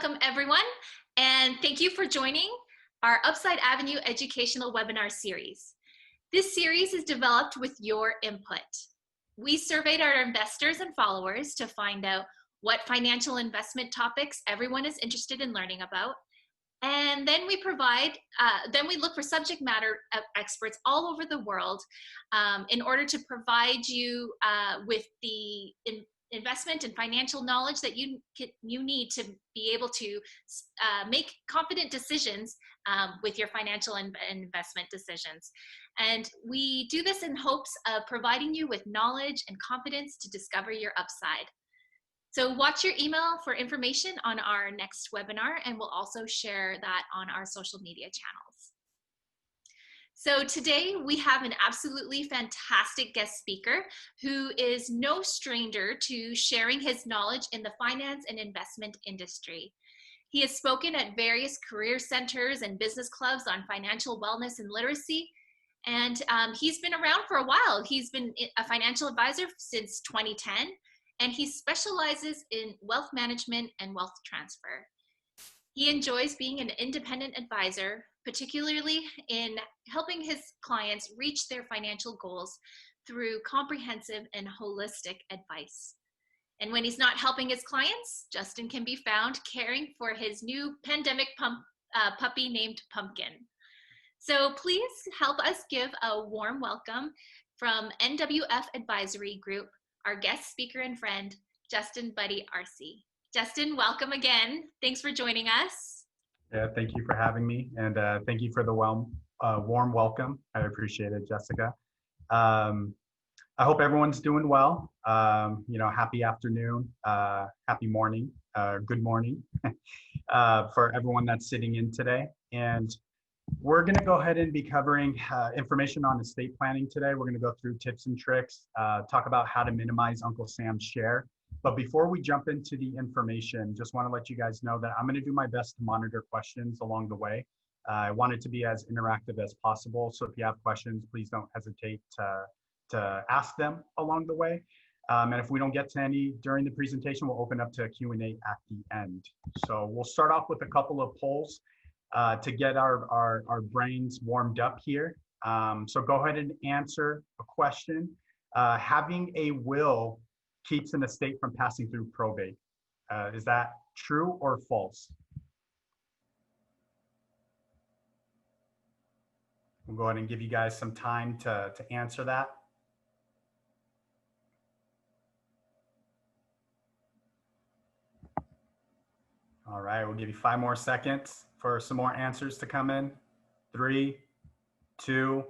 Welcome everyone, and thank you for joining our Upside Avenue educational webinar series. This series is developed with your input. We surveyed our investors and followers to find out what financial investment topics everyone is interested in learning about. And then we look for subject matter experts all over the world in order to provide you with the investment and financial knowledge that you need to be able to make confident decisions with your financial and investment decisions. And we do this in hopes of providing you with knowledge and confidence to discover your upside. So watch your email for information on our next webinar, and we'll also share that on our social media channels. So today we have an absolutely fantastic guest speaker who is no stranger to sharing his knowledge in the finance and investment industry. He has spoken at various career centers and business clubs on financial wellness and literacy, and he's been around for a while. He's been a financial advisor since 2010, and he specializes in wealth management and wealth transfer. He enjoys being an independent advisor, particularly in helping his clients reach their financial goals through comprehensive and holistic advice. And when he's not helping his clients, Justin can be found caring for his new pandemic puppy named Pumpkin. So please help us give a warm welcome from NWF Advisory Group, our guest speaker and friend, Justin Buddy Arce. Justin, welcome again. Thanks for joining us. Yeah, thank you for having me, and thank you for the warm welcome. I appreciate it, Jessica. I hope everyone's doing well. Happy afternoon, happy morning, good morning for everyone that's sitting in today. And we're going to go ahead and be covering information on estate planning today. We're going to go through tips and tricks, talk about how to minimize Uncle Sam's share. But before we jump into the information, just want to let you guys know that I'm going to do my best to monitor questions along the way. I want it to be as interactive as possible. So if you have questions, please don't hesitate to ask them along the way. And if we don't get to any during the presentation, we'll open up to a Q&A at the end. So we'll start off with a couple of polls to get our brains warmed up here. So go ahead and answer a question. Having a will keeps an estate from passing through probate. Is that true or false? We'll go ahead and give you guys some time to answer that. All right, we'll give you 5 more seconds for some more answers to come in. 3, 2,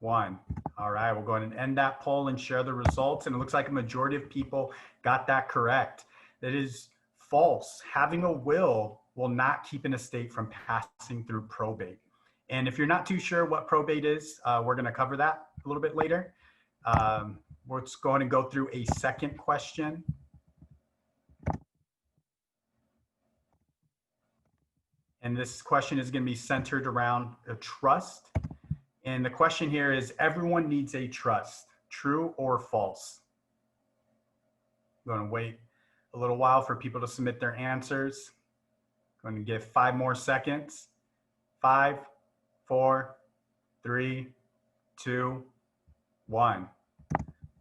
1. All right, we'll go ahead and end that poll and share the results. And it looks like a majority of people got that correct. That is false. Having a will not keep an estate from passing through probate. And if you're not too sure what probate is, we're going to cover that a little bit later. We're just going to go through a second question. And this question is going to be centered around a trust. And the question here is, everyone needs a trust, true or false? I'm going to wait a little while for people to submit their answers. I'm going to give 5 more seconds. 5, 4, 3, 2, 1.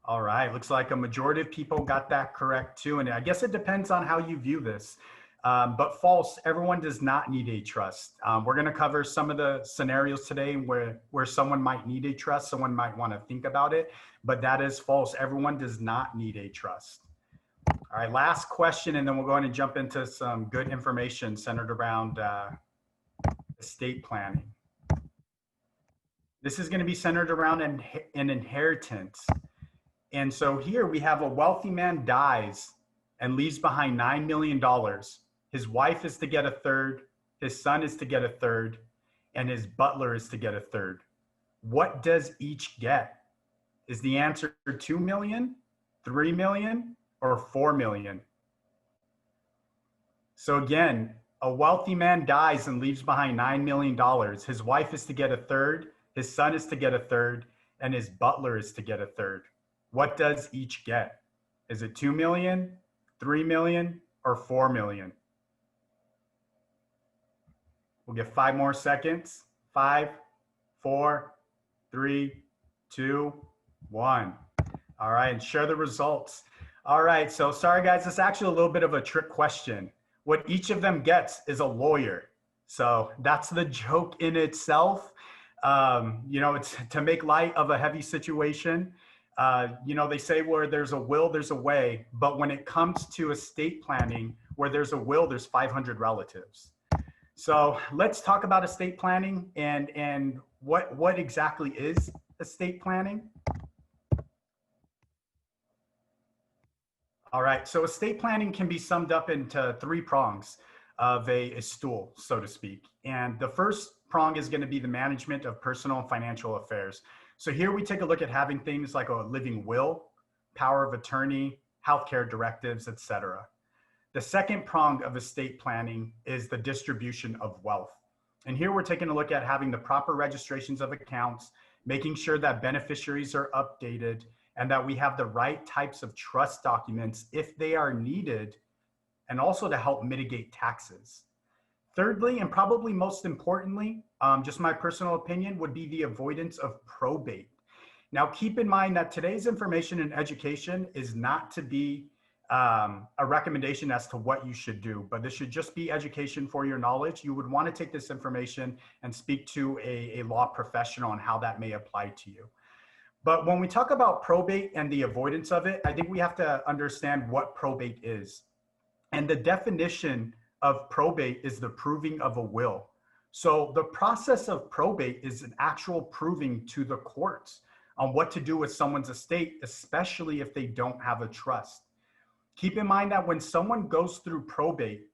All right, looks like a majority of people got that correct too. And I guess it depends on how you view this. But false, everyone does not need a trust. We're going to cover some of the scenarios today where someone might need a trust, someone might want to think about it, but that is false. Everyone does not need a trust. All right, last question, and then we'll go ahead and jump into some good information centered around estate planning. This is going to be centered around an inheritance. And so here we have a wealthy man dies and leaves behind $9 million. His wife is to get a third, his son is to get a third, and his butler is to get a third. What does each get? Is the answer 2 million, 3 million, or 4 million? So again, a wealthy man dies and leaves behind $9 million. His wife is to get a third, his son is to get a third, and his butler is to get a third. What does each get? Is it 2 million, 3 million, or 4 million? We'll give 5 more seconds. 5, 4, 3, 2, 1. All right, and share the results. All right, so sorry guys, it's actually a little bit of a trick question. What each of them gets is a lawyer. So that's the joke in itself. You know, it's to make light of a heavy situation. You know, they say where there's a will, there's a way. But when it comes to estate planning, where there's a will, there's 500 relatives. So let's talk about estate planning and what exactly is estate planning. All right, so estate planning can be summed up into 3 prongs of a stool, so to speak. And the first prong is going to be the management of personal and financial affairs. So here we take a look at having things like a living will, power of attorney, healthcare directives, etc. The second prong of estate planning is the distribution of wealth. And here we're taking a look at having the proper registrations of accounts, making sure that beneficiaries are updated, and that we have the right types of trust documents if they are needed, and also to help mitigate taxes. Thirdly, and probably most importantly, just my personal opinion, would be the avoidance of probate. Now, keep in mind that today's information and education is not to be a recommendation as to what you should do, but this should just be education for your knowledge. You would want to take this information and speak to a law professional on how that may apply to you. But when we talk about probate and the avoidance of it, I think we have to understand what probate is. And the definition of probate is the proving of a will. So the process of probate is an actual proving to the courts on what to do with someone's estate, especially if they don't have a trust. Keep in mind that when someone goes through probate,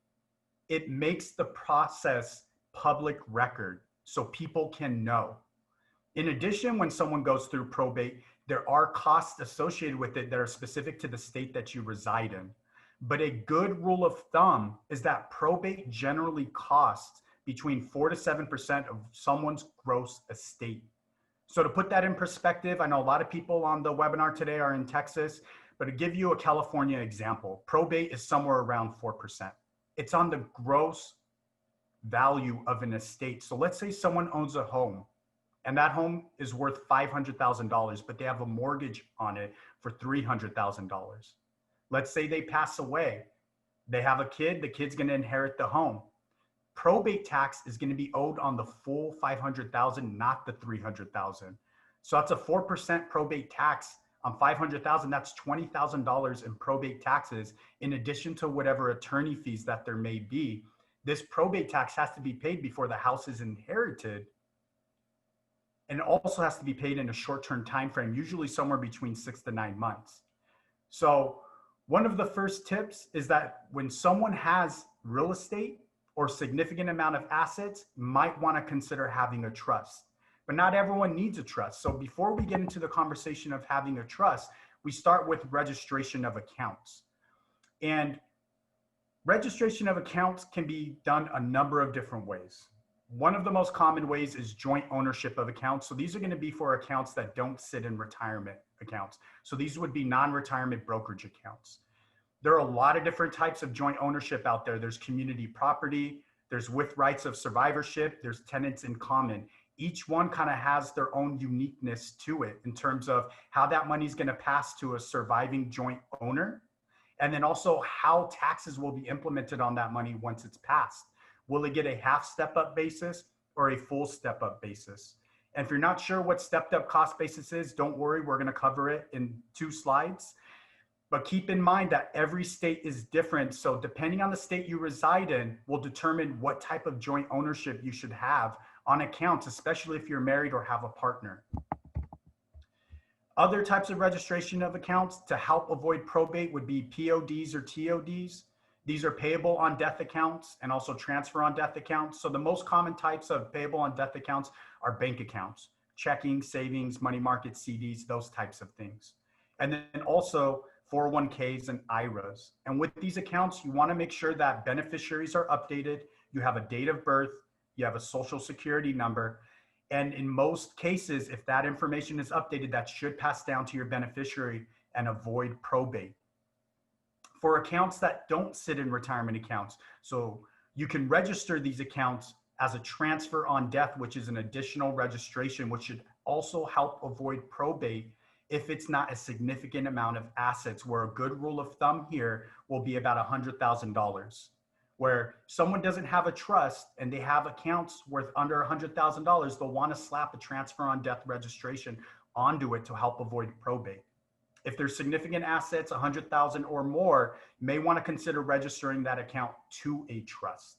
it makes the process public record so people can know. In addition, when someone goes through probate, there are costs associated with it that are specific to the state that you reside in. But a good rule of thumb is that probate generally costs between 4 to 7% of someone's gross estate. So to put that in perspective, I know a lot of people on the webinar today are in Texas, but to give you a California example, probate is somewhere around 4%. It's on the gross value of an estate. So let's say someone owns a home, and that home is worth $500,000, but they have a mortgage on it for $300,000. Let's say they pass away. They have a kid, the kid's gonna inherit the home. Probate tax is gonna be owed on the full $500,000, not the $300,000. So that's a 4% probate tax on $500,000. That's $20,000 in probate taxes, in addition to whatever attorney fees that there may be. This probate tax has to be paid before the house is inherited. And it also has to be paid in a short-term time frame, usually somewhere between 6 to 9 months. So one of the first tips is that when someone has real estate or significant amount of assets, might want to consider having a trust. But not everyone needs a trust. So before we get into the conversation of having a trust, we start with registration of accounts. And registration of accounts can be done a number of different ways. One of the most common ways is joint ownership of accounts. So these are going to be for accounts that don't sit in retirement accounts. So these would be non-retirement brokerage accounts. There are a lot of different types of joint ownership out there. There's community property, there's with rights of survivorship, there's tenants in common. Each one kind of has their own uniqueness to it in terms of how that money is going to pass to a surviving joint owner. And then also how taxes will be implemented on that money once it's passed. Will it get a half step-up basis or a full step-up basis? And if you're not sure what stepped-up cost basis is, don't worry, we're going to cover it in 2 slides. But keep in mind that every state is different. So depending on the state you reside in will determine what type of joint ownership you should have on accounts, especially if you're married or have a partner. Other types of registration of accounts to help avoid probate would be PODs or TODs. These are payable on death accounts and also transfer on death accounts. So the most common types of payable on death accounts are bank accounts, checking, savings, money market, CDs, those types of things. And then also 401ks and IRAs. And with these accounts, you want to make sure that beneficiaries are updated. You have a date of birth, you have a social security number. And in most cases, if that information is updated, that should pass down to your beneficiary and avoid probate. For accounts that don't sit in retirement accounts, so you can register these accounts as a transfer on death, which is an additional registration, which should also help avoid probate if it's not a significant amount of assets, where a good rule of thumb here will be about $100,000. Where someone doesn't have a trust and they have accounts worth under $100,000, they'll want to slap a transfer on death registration onto it to help avoid probate. If there's significant assets, 100,000 or more, you may want to consider registering that account to a trust.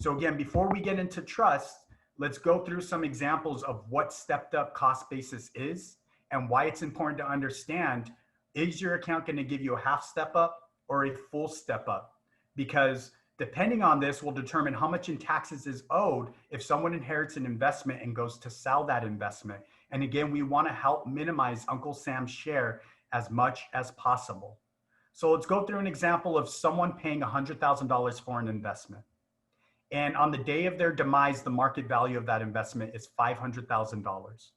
So again, before we get into trust, let's go through some examples of what stepped up cost basis is and why it's important to understand, is your account going to give you a half step up or a full step up? Because depending on this will determine how much in taxes is owed if someone inherits an investment and goes to sell that investment. And again, we want to help minimize Uncle Sam's share as much as possible. So let's go through an example of someone paying $100,000 for an investment. And on the day of their demise, the market value of that investment is $500,000.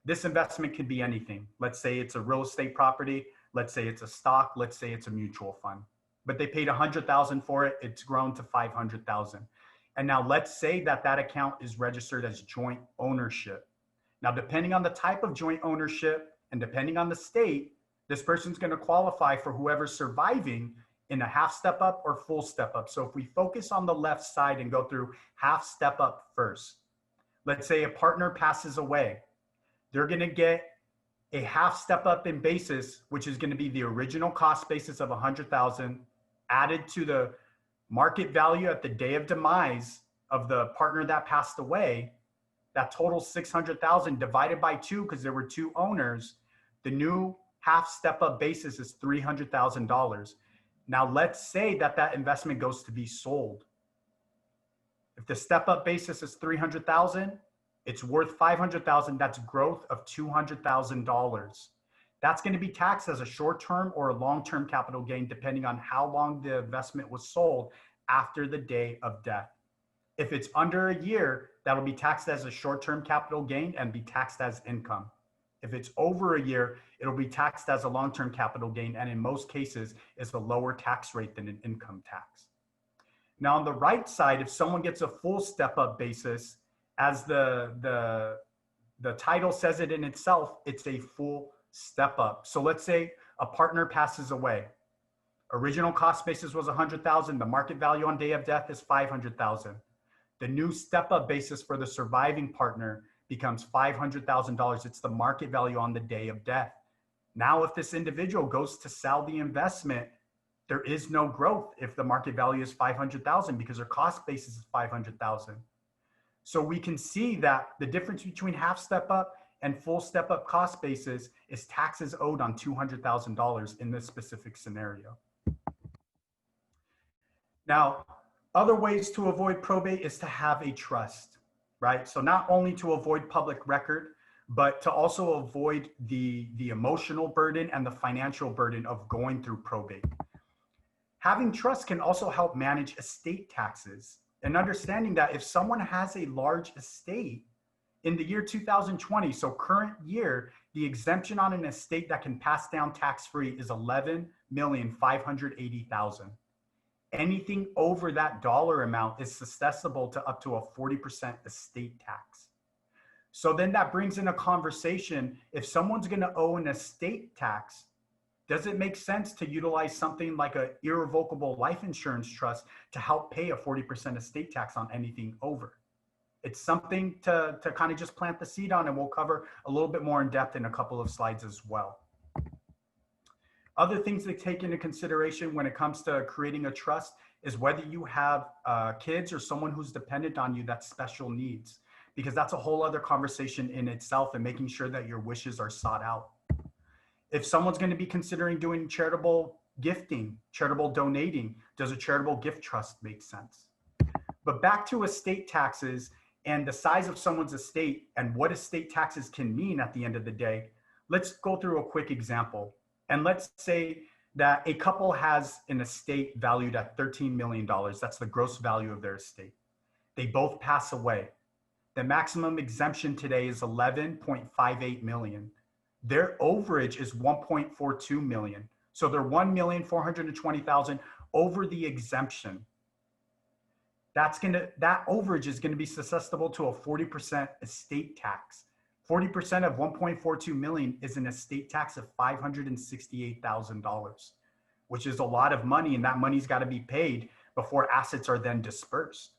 This investment can be anything. Let's say it's a real estate property. Let's say it's a stock. Let's say it's a mutual fund. But they paid $100,000 for it. It's grown to $500,000. And now let's say that that account is registered as joint ownership. Now, depending on the type of joint ownership and depending on the state, this person's going to qualify for whoever's surviving in a half step up or full step up. So if we focus on the left side and go through half step up first, let's say a partner passes away, they're going to get a half step up in basis, which is going to be the original cost basis of 100,000 added to the market value at the day of demise of the partner that passed away. That totals 600,000 divided by 2, because there were 2 owners. The new half step up basis is $300,000. Now let's say that that investment goes to be sold. If the step up basis is 300,000, it's worth 500,000. That's growth of $200,000. That's going to be taxed as a short-term or a long-term capital gain, depending on how long the investment was sold after the day of death. If it's under a year, that'll be taxed as a short-term capital gain and be taxed as income. If it's over a year, it'll be taxed as a long-term capital gain, and in most cases, it's a lower tax rate than an income tax. Now, on the right side, if someone gets a full step-up basis, as the title says it in itself, it's a full step-up. So let's say a partner passes away. Original cost basis was 100,000. The market value on day of death is 500,000. The new step-up basis for the surviving partner becomes $500,000. It's the market value on the day of death. Now, if this individual goes to sell the investment, there is no growth if the market value is 500,000 because their cost basis is 500,000. So we can see that the difference between half step up and full step up cost basis is taxes owed on $200,000 in this specific scenario. Now, other ways to avoid probate is to have a trust, right? So not only to avoid public record, but to also avoid the emotional burden and the financial burden of going through probate. Having trust can also help manage estate taxes, and understanding that if someone has a large estate in the year 2020, so current year, the exemption on an estate that can pass down tax-free is $11,580,000. Anything over that dollar amount is susceptible to up to a 40% estate tax. So then that brings in a conversation, if someone's going to owe an estate tax, does it make sense to utilize something like an irrevocable life insurance trust to help pay a 40% estate tax on anything over? It's something to kind of just plant the seed on, and we'll cover a little bit more in depth in a couple of slides as well. Other things to take into consideration when it comes to creating a trust is whether you have kids or someone who's dependent on you that's special needs, because that's a whole other conversation in itself, and making sure that your wishes are sought out. If someone's going to be considering doing charitable gifting, charitable donating, does a charitable gift trust make sense? But back to estate taxes and the size of someone's estate and what estate taxes can mean at the end of the day, let's go through a quick example. And let's say that a couple has an estate valued at $13 million. That's the gross value of their estate. They both pass away. The maximum exemption today is $11.58 million. Their overage is $1.42 million. So they're $1,420,000 over the exemption. that overage is going to be susceptible to a 40% estate tax. 40% of 1.42 million is an estate tax of $568,000, which is a lot of money, and that money's got to be paid before assets are then dispersed.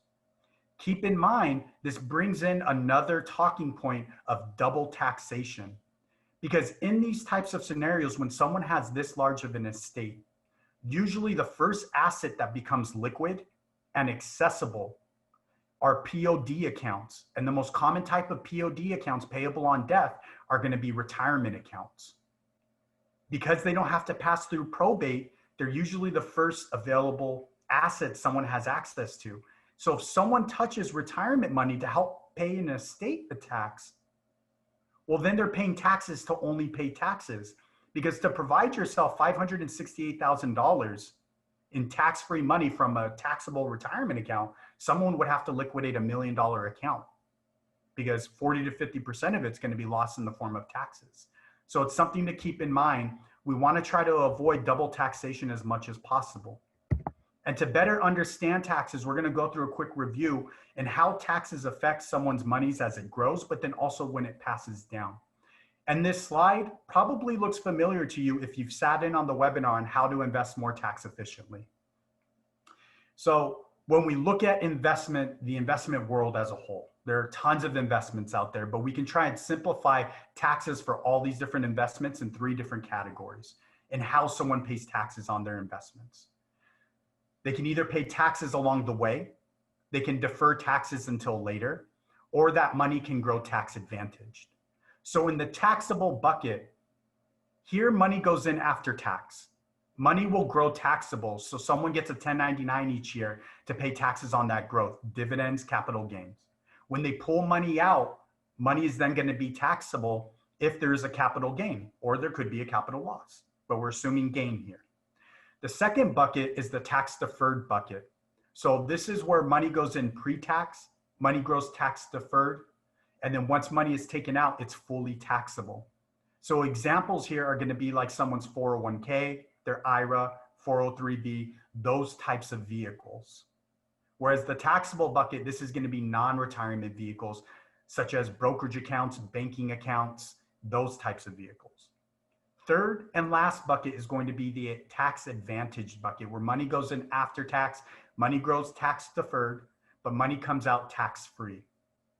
Keep in mind, this brings in another talking point of double taxation, because in these types of scenarios, when someone has this large of an estate, usually the first asset that becomes liquid and accessible are POD accounts. And the most common type of POD accounts payable on death are going to be retirement accounts. Because they don't have to pass through probate, they're usually the first available asset someone has access to. So if someone touches retirement money to help pay an estate tax, well, then they're paying taxes to only pay taxes. Because to provide yourself $568,000 in tax-free money from a taxable retirement account, someone would have to liquidate $1 million account, because 40 to 50% of it's going to be lost in the form of taxes. So it's something to keep in mind. We want to try to avoid double taxation as much as possible. And to better understand taxes, we're going to go through a quick review and how taxes affect someone's monies as it grows, but then also when it passes down. And this slide probably looks familiar to you if you've sat in on the webinar on how to invest more tax efficiently. So when we look at investment, the investment world as a whole, there are tons of investments out there, but we can try and simplify taxes for all these different investments in 3 different categories and how someone pays taxes on their investments. They can either pay taxes along the way, they can defer taxes until later, or that money can grow tax advantaged. So in the taxable bucket, here money goes in after tax. Money will grow taxable, so someone gets a 1099 each year to pay taxes on that growth, dividends, capital gains. When they pull money out, money is then going to be taxable if there is a capital gain, or there could be a capital loss, but we're assuming gain here. The second bucket is the tax deferred bucket. So this is where money goes in pre-tax, money grows tax deferred, and then once money is taken out, it's fully taxable. So examples here are going to be like someone's 401k, their IRA, 403b, those types of vehicles. Whereas the taxable bucket, this is going to be non-retirement vehicles, such as brokerage accounts, banking accounts, those types of vehicles. Third and last bucket is going to be the tax advantaged bucket, where money goes in after tax, money grows tax deferred, but money comes out tax free.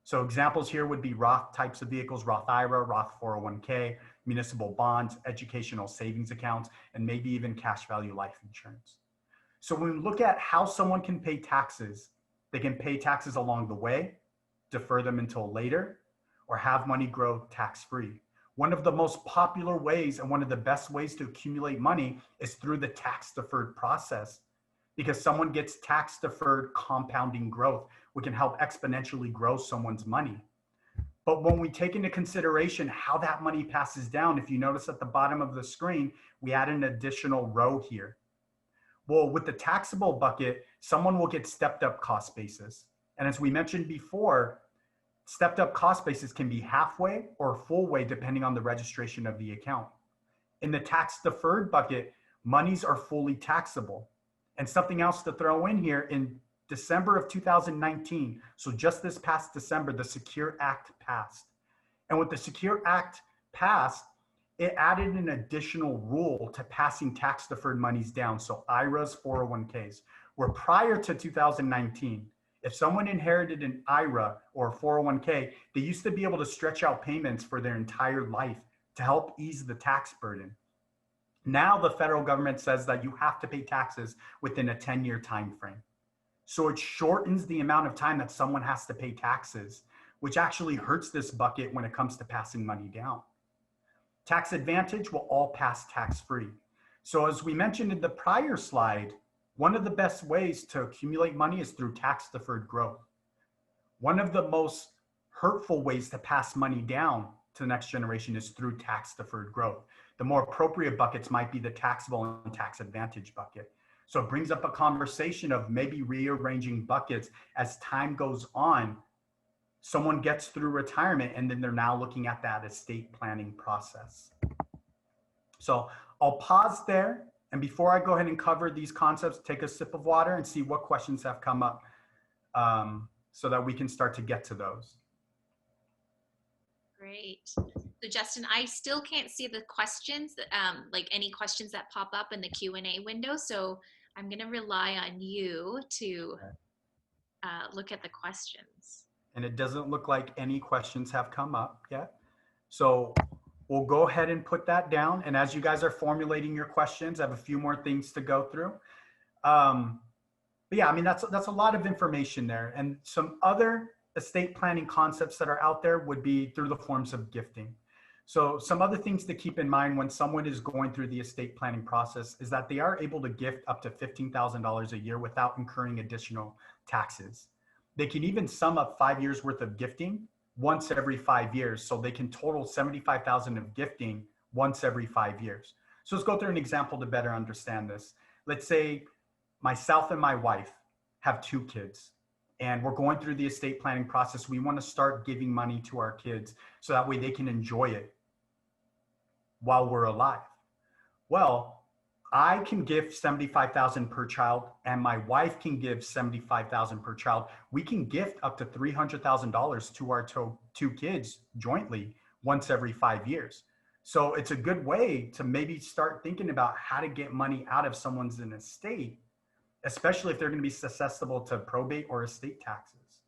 So examples here would be Roth types of vehicles, Roth IRA, Roth 401k, municipal bonds, educational savings accounts, and maybe even cash value life insurance. So when we look at how someone can pay taxes, they can pay taxes along the way, defer them until later, or have money grow tax-free. One of the most popular ways and one of the best ways to accumulate money is through the tax deferred process, because someone gets tax deferred compounding growth, which can help exponentially grow someone's money. But when we take into consideration how that money passes down, if you notice at the bottom of the screen, we add an additional row here. Well, with the taxable bucket, someone will get stepped up cost basis. And as we mentioned before, stepped up cost basis can be halfway or full way depending on the registration of the account. In the tax deferred bucket, monies are fully taxable. And something else to throw in here, in December of 2019, so just this past December, the Secure Act passed. And with the Secure Act passed, it added an additional rule to passing tax deferred monies down. So IRAs, 401ks, where prior to 2019, if someone inherited an IRA or a 401k, they used to be able to stretch out payments for their entire life to help ease the tax burden. Now the federal government says that you have to pay taxes within a 10-year time frame. So it shortens the amount of time that someone has to pay taxes, which actually hurts this bucket when it comes to passing money down. Tax advantage will all pass tax-free. So as we mentioned in the prior slide, one of the best ways to accumulate money is through tax-deferred growth. One of the most hurtful ways to pass money down to the next generation is through tax-deferred growth. The more appropriate buckets might be the taxable and tax advantage bucket. So it brings up a conversation of maybe rearranging buckets as time goes on. Someone gets through retirement and then they're now looking at that estate planning process. So I'll pause there. And before I go ahead and cover these concepts, take a sip of water and see what questions have come up. so that we can start to get to those. Great. So Justin, I still can't see the questions, like any questions that pop up in the Q&A window. So I'm going to rely on you to look at the questions. And it doesn't look like any questions have come up yet. So we'll go ahead and put that down. And as you guys are formulating your questions, I have a few more things to go through. But yeah, I mean, that's a lot of information there. And some other estate planning concepts that are out there would be through the forms of gifting. So some other things to keep in mind when someone is going through the estate planning process is that they are able to gift up to $15,000 a year without incurring additional taxes. They can even sum up 5 years worth of gifting once every 5 years. So they can total $75,000 of gifting once every 5 years. So let's go through an example to better understand this. Let's say myself and my wife have 2 kids and we're going through the estate planning process. We want to start giving money to our kids so that way they can enjoy it while we're alive. Well, I can give $75,000 per child and my wife can give $75,000 per child. We can gift up to $300,000 to our 2 kids jointly once every 5 years. So it's a good way to maybe start thinking about how to get money out of someone's estate, especially if they're going to be susceptible to probate or estate taxes.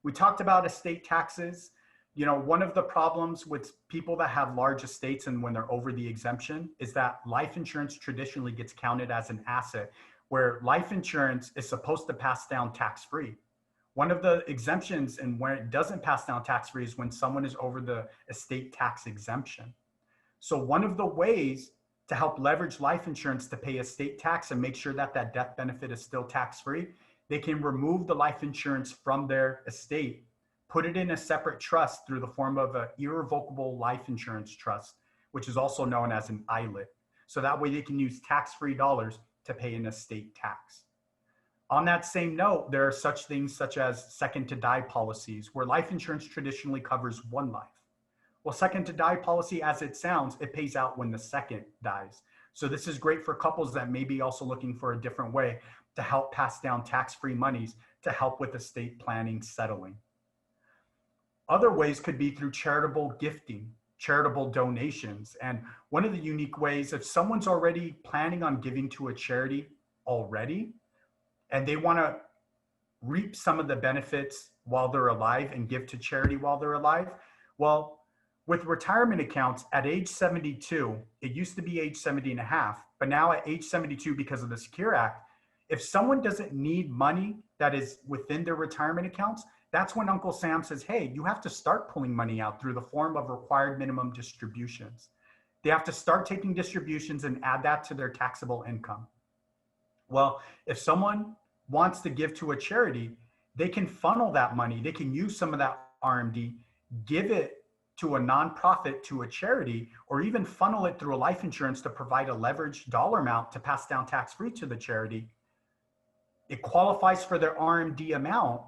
We talked about estate taxes. You know, one of the problems with people that have large estates and when they're over the exemption is that life insurance traditionally gets counted as an asset, where life insurance is supposed to pass down tax-free. One of the exemptions and where it doesn't pass down tax-free is when someone is over the estate tax exemption. So one of the ways to help leverage life insurance to pay estate tax and make sure that that death benefit is still tax-free, they can remove the life insurance from their estate, put it in a separate trust through the form of an irrevocable life insurance trust, which is also known as an ILIT. So that way they can use tax-free dollars to pay an estate tax. On that same note, there are such things such as second to die policies, where life insurance traditionally covers 1 life. Well, second to die policy, as it sounds, it pays out when the second dies. So this is great for couples that may be also looking for a different way to help pass down tax-free monies to help with estate planning settling. Other ways could be through charitable gifting, charitable donations. And one of the unique ways, if someone's already planning on giving to a charity already, and they want to reap some of the benefits while they're alive and give to charity while they're alive, well, with retirement accounts at age 72, it used to be age 70 and a half, but now at age 72, because of the Secure Act, if someone doesn't need money that is within their retirement accounts, that's when Uncle Sam says, hey, you have to start pulling money out through the form of required minimum distributions. They have to start taking distributions and add that to their taxable income. Well, if someone wants to give to a charity, they can funnel that money. They can use some of that RMD, give it to a nonprofit, to a charity, or even funnel it through a life insurance to provide a leveraged dollar amount to pass down tax-free to the charity. It qualifies for their RMD amount,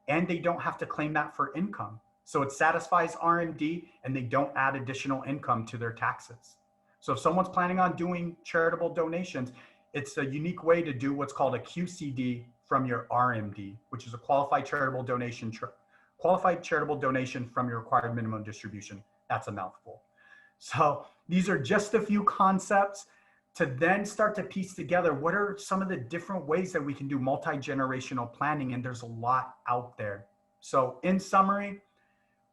and they don't have to claim that for income. So it satisfies RMD and they don't add additional income to their taxes. So if someone's planning on doing charitable donations, it's a unique way to do what's called a QCD from your RMD, which is a qualified charitable donation from your required minimum distribution. That's a mouthful. So these are just a few concepts to then start to piece together what are some of the different ways that we can do multi-generational planning, and there's a lot out there. So in summary,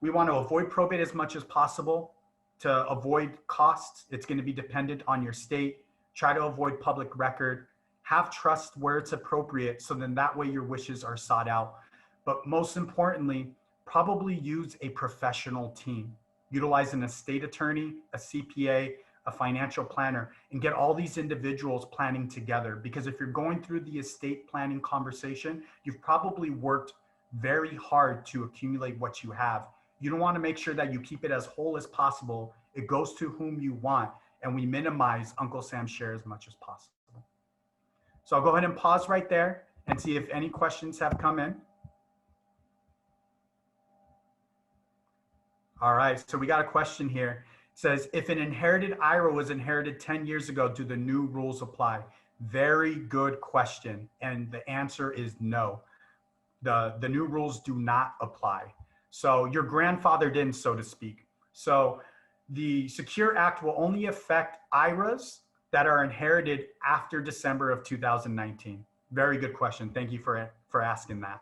we want to avoid probate as much as possible. To avoid costs, it's going to be dependent on your state. Try to avoid public record. Have trust where it's appropriate, so then that way your wishes are sought out. But most importantly, probably use a professional team. Utilize an estate attorney, a CPA, a financial planner, and get all these individuals planning together. Because if you're going through the estate planning conversation, you've probably worked very hard to accumulate what you have. You don't want to make sure that you keep it as whole as possible. It goes to whom you want, and we minimize Uncle Sam's share as much as possible. So I'll go ahead and pause right there and see if any questions have come in. All right, so we got a question here. It says, if an inherited IRA was inherited 10 years ago, do the new rules apply? Very good question. And the answer is no. The new rules do not apply. So your grandfather didn't, so to speak. So the Secure Act will only affect IRAs that are inherited after December of 2019. Very good question. Thank you for asking that.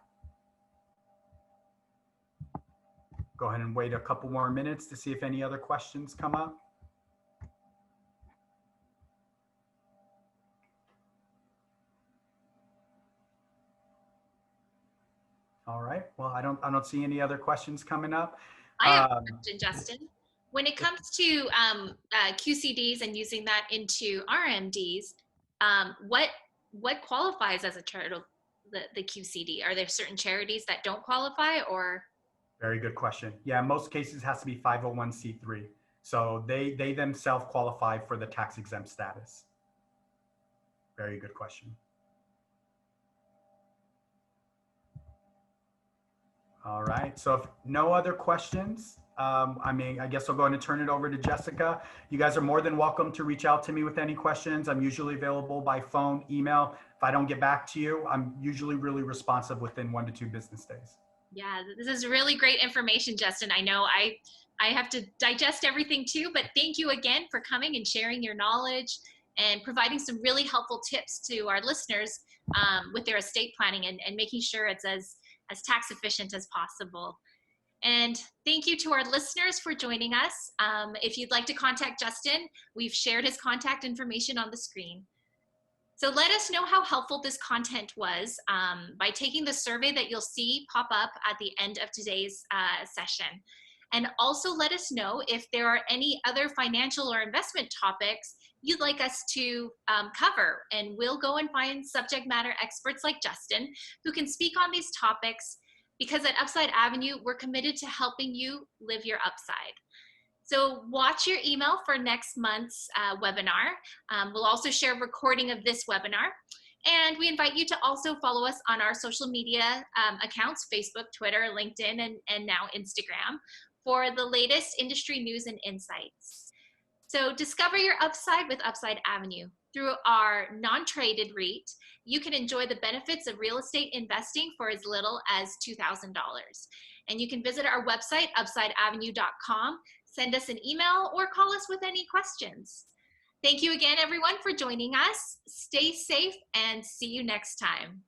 Go ahead and wait a couple more minutes to see if any other questions come up. All right. Well, I don't see any other questions coming up. I have a question, Justin. When it comes to QCDs and using that into RMDs, what qualifies as a charitable, the QCD? Are there certain charities that don't qualify, or? Very good question. Yeah, in most cases it has to be 501c3. So they themselves qualify for the tax exempt status. Very good question. All right, so if no other questions, I guess I'll go ahead and turn it over to Jessica. You guys are more than welcome to reach out to me with any questions. I'm usually available by phone, email. If I don't get back to you, I'm usually really responsive within 1 to 2 business days. Yeah, this is really great information, Justin. I know I have to digest everything too, but thank you again for coming and sharing your knowledge and providing some really helpful tips to our listeners with their estate planning and making sure it's as tax efficient as possible. And thank you to our listeners for joining us. If you'd like to contact Justin, we've shared his contact information on the screen. So let us know how helpful this content was by taking the survey that you'll see pop up at the end of today's session. And also let us know if there are any other financial or investment topics you'd like us to cover. And we'll go and find subject matter experts like Justin who can speak on these topics, because at Upside Avenue, we're committed to helping you live your upside. So watch your email for next month's webinar. We'll also share a recording of this webinar. And we invite you to also follow us on our social media accounts, Facebook, Twitter, LinkedIn, and now Instagram, for the latest industry news and insights. So discover your upside with Upside Avenue. Through our non-traded REIT, you can enjoy the benefits of real estate investing for as little as $2,000. And you can visit our website, upsideavenue.com, send us an email, or call us with any questions. Thank you again, everyone, for joining us. Stay safe and see you next time.